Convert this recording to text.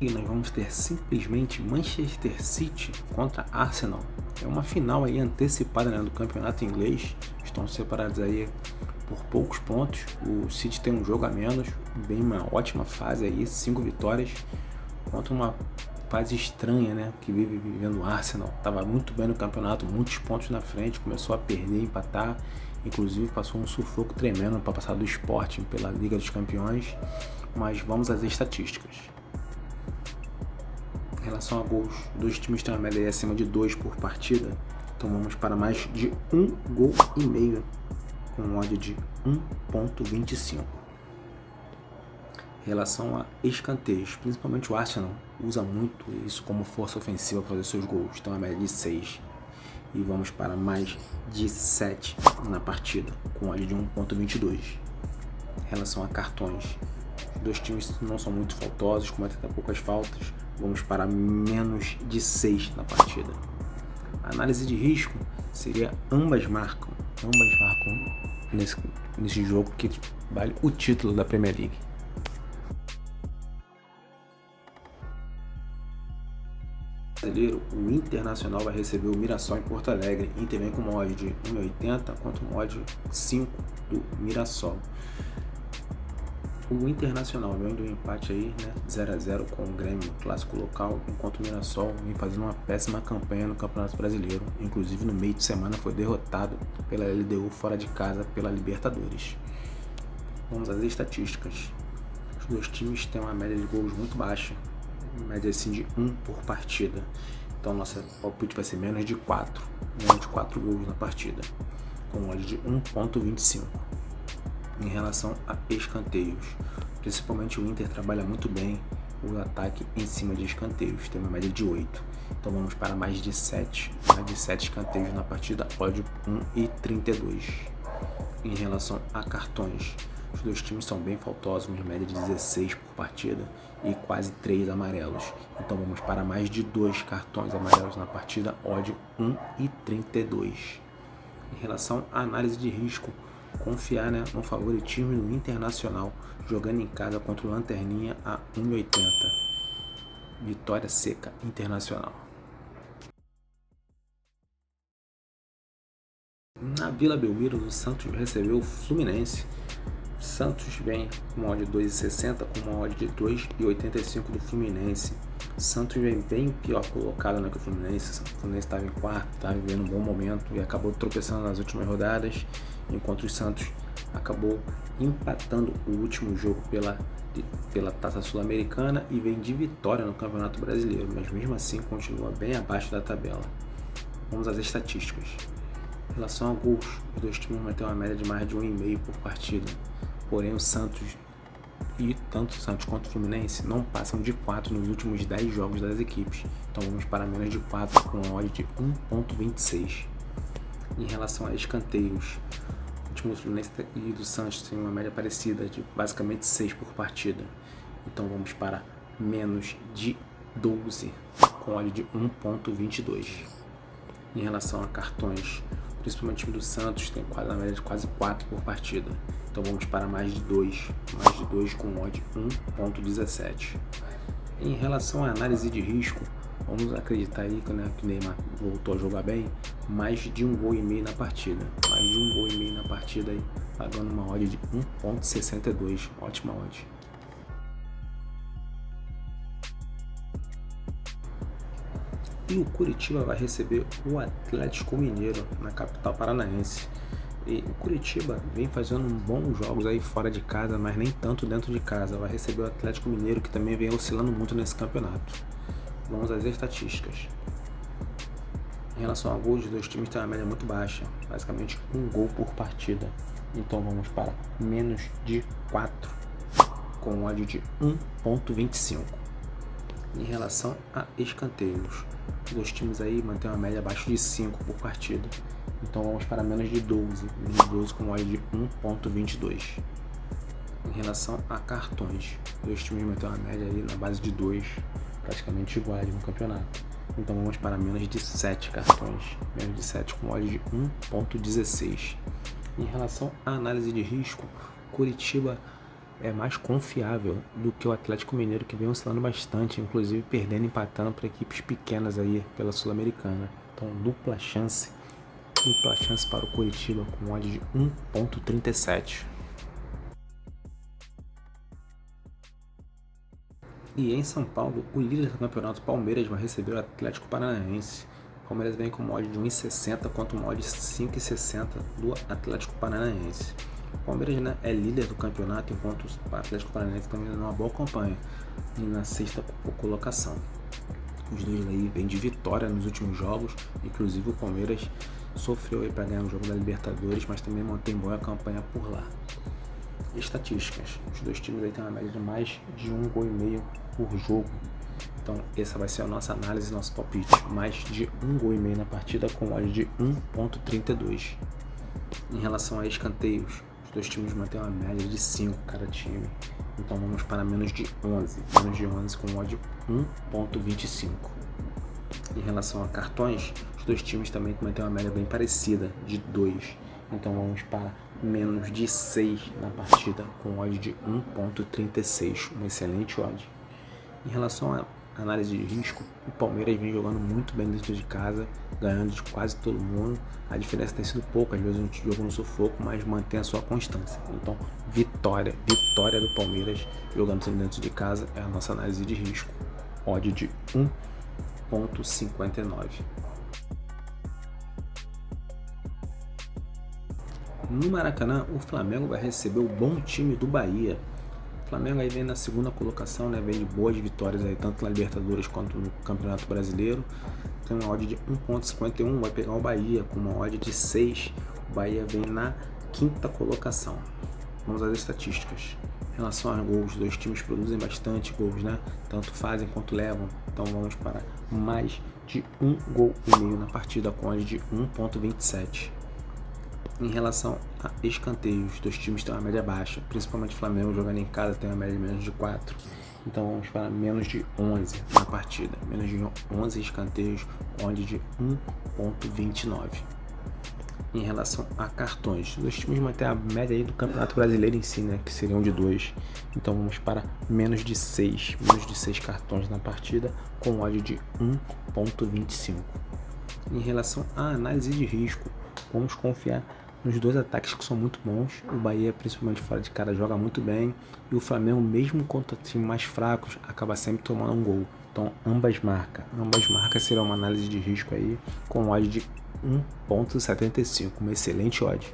E nós vamos ter simplesmente Manchester City contra Arsenal. É uma final aí antecipada, né, do campeonato inglês. Estão separados aí por poucos pontos. O City tem um jogo a menos, bem uma ótima fase aí, 5 vitórias, contra uma fase estranha, né, que vive vivendo o Arsenal. Estava muito bem no campeonato, muitos pontos na frente, começou a perder, empatar, inclusive passou um sufoco tremendo para passar do Sporting pela Liga dos Campeões. Mas vamos às estatísticas. Em relação a gols, dois times têm uma média acima de 2 por partida, então vamos para mais de 1,5 gol, com um odd de 1,25. Em relação a escanteios, principalmente o Arsenal usa muito isso como força ofensiva para fazer seus gols, então a média de 6. E vamos para mais de 7 na partida, com odd de 1,22. Em relação a cartões, os dois times não são muito faltosos, cometem até poucas faltas, vamos para menos de 6 na partida. A análise de risco seria ambas marcam nesse jogo que vale o título da Premier League. Brasileiro, o Internacional vai receber o Mirassol em Porto Alegre. Inter vem com uma odd de 1,80 contra uma odd 5 do Mirassol. O Internacional vem do empate aí, né, 0-0 com o Grêmio, clássico local, enquanto o Mirassol vem fazendo uma péssima campanha no Campeonato Brasileiro. Inclusive no meio de semana foi derrotado pela LDU fora de casa pela Libertadores. Vamos às estatísticas. Os dois times têm uma média de gols muito baixa, média assim de 1 por partida. Então nossa palpite vai ser menos de 4 gols na partida, com odd de 1,25. Em relação a escanteios, principalmente o Inter trabalha muito bem o ataque em cima de escanteios, tem uma média de 8. Então vamos para mais de 7 escanteios na partida, odd 1,32. Em relação a cartões, os dois times são bem faltosos, uma média de 16 por partida e quase 3 amarelos. Então vamos para mais de 2 cartões amarelos na partida, odd 1,32. Em relação à análise de risco, confiar, né, no favoritismo do Internacional, jogando em casa contra o Lanterninha a 1,80. Vitória seca Internacional. Na Vila Belmiro, o Santos recebeu o Fluminense. Santos vem com uma odd de 2,60 com uma odd de 2,85 do Fluminense. Santos vem bem pior colocado, né, que o Fluminense. O Fluminense estava em quarto, estava vivendo um bom momento e acabou tropeçando nas últimas rodadas, enquanto o Santos acabou empatando o último jogo pela Taça Sul-Americana e vem de vitória no Campeonato Brasileiro, mas mesmo assim continua bem abaixo da tabela. Vamos às estatísticas. Em relação a gols, os dois times vão ter uma média de mais de 1,5 por partida, porém o Santos e tanto o Santos quanto o Fluminense não passam de 4 nos últimos 10 jogos das equipes, então vamos para menos de 4 com uma odd de 1,26. Em relação a escanteios, o time do Fluminense e do Santos tem uma média parecida de basicamente 6 por partida, então vamos para menos de 12 com odd de 1,22. Em relação a cartões, principalmente o time do Santos tem uma média de quase 4 por partida, então vamos para mais de 2 com odd 1,17. Em relação à análise de risco, vamos acreditar aí que, né, que o Neymar voltou a jogar bem, mais de 1,5 gol na partida, aí, pagando uma odd de 1,62, ótima odd. E o Curitiba vai receber o Atlético Mineiro na capital paranaense. E o Curitiba vem fazendo bons jogos aí fora de casa, mas nem tanto dentro de casa. Vai receber o Atlético Mineiro, que também vem oscilando muito nesse campeonato. Vamos às estatísticas. Em relação a gols, os dois times têm uma média muito baixa, basicamente 1 gol por partida. Então vamos para menos de 4, com odd de 1,25. Em relação a escanteios, os dois times aí mantêm uma média abaixo de 5 por partida, então vamos para menos de 12 com odd de 1,22. Em relação a cartões, os dois times mantêm uma média aí na base de 2, praticamente iguais no campeonato, então vamos para menos de 7 cartões, menos de 7 com odd de 1,16. Em relação à análise de risco, Curitiba é mais confiável do que o Atlético Mineiro, que vem oscilando bastante, inclusive perdendo e empatando para equipes pequenas aí pela Sul-Americana. Então, dupla chance para o Coritiba com odd de 1,37. E em São Paulo, o líder do campeonato, Palmeiras, vai receber o Atlético Paranaense. O Palmeiras vem com odd de 1,60 contra um odd de 5,60 do Atlético Paranaense. O Palmeiras, né, é líder do campeonato, enquanto o Atlético Paranaense também numa boa campanha e na sexta colocação. Os dois aí vêm de vitória nos últimos jogos, inclusive o Palmeiras sofreu aí para ganhar o jogo da Libertadores, mas também mantém boa campanha por lá. Estatísticas: os dois times aí têm uma média de mais de 1,5 gols por jogo. Então essa vai ser a nossa análise, nosso palpite: mais de 1,5 gols na partida com odd de 1,32. Em relação a escanteios, os dois times mantêm uma média de 5 cada time. Então vamos para menos de 11 com odd de 1,25. Em relação a cartões, os dois times também mantêm uma média bem parecida, de 2. Então vamos para menos de 6 na partida, com odd de 1,36, uma excelente odd. Em relação à análise de risco, o Palmeiras vem jogando muito bem dentro de casa, ganhando de quase todo mundo. A diferença tem sido pouca, às vezes a gente joga no sufoco, mas mantém a sua constância. Então, vitória do Palmeiras jogando dentro de casa é a nossa análise de risco. Odd de 1,59. No Maracanã, o Flamengo vai receber o bom time do Bahia. O Flamengo aí vem na segunda colocação, né? Vem de boas vitórias aí, tanto na Libertadores quanto no Campeonato Brasileiro. Tem uma odd de 1,51, vai pegar o Bahia com uma odd de 6. O Bahia vem na quinta colocação. Vamos às estatísticas. Em relação aos gols, os dois times produzem bastante gols, né? Tanto fazem quanto levam. Então vamos para mais de 1,5 gol na partida com odd de 1,27. Em relação a escanteios, os dois times têm uma média baixa, principalmente o Flamengo jogando em casa tem uma média de menos de 4. Então vamos para menos de 11 na partida, menos de 11 escanteios, odd de 1,29. Em relação a cartões, os dois times mantêm a média aí do Campeonato Brasileiro em si, né, que seriam de 2. Então vamos para menos de 6 cartões na partida, com odd de 1,25. Em relação à análise de risco, vamos confiar nos dois ataques que são muito bons. O Bahia, principalmente fora de casa, joga muito bem, e o Flamengo, mesmo contra times mais fracos, acaba sempre tomando um gol. Então ambas marcas será uma análise de risco aí com odd de 1,75, uma excelente odd.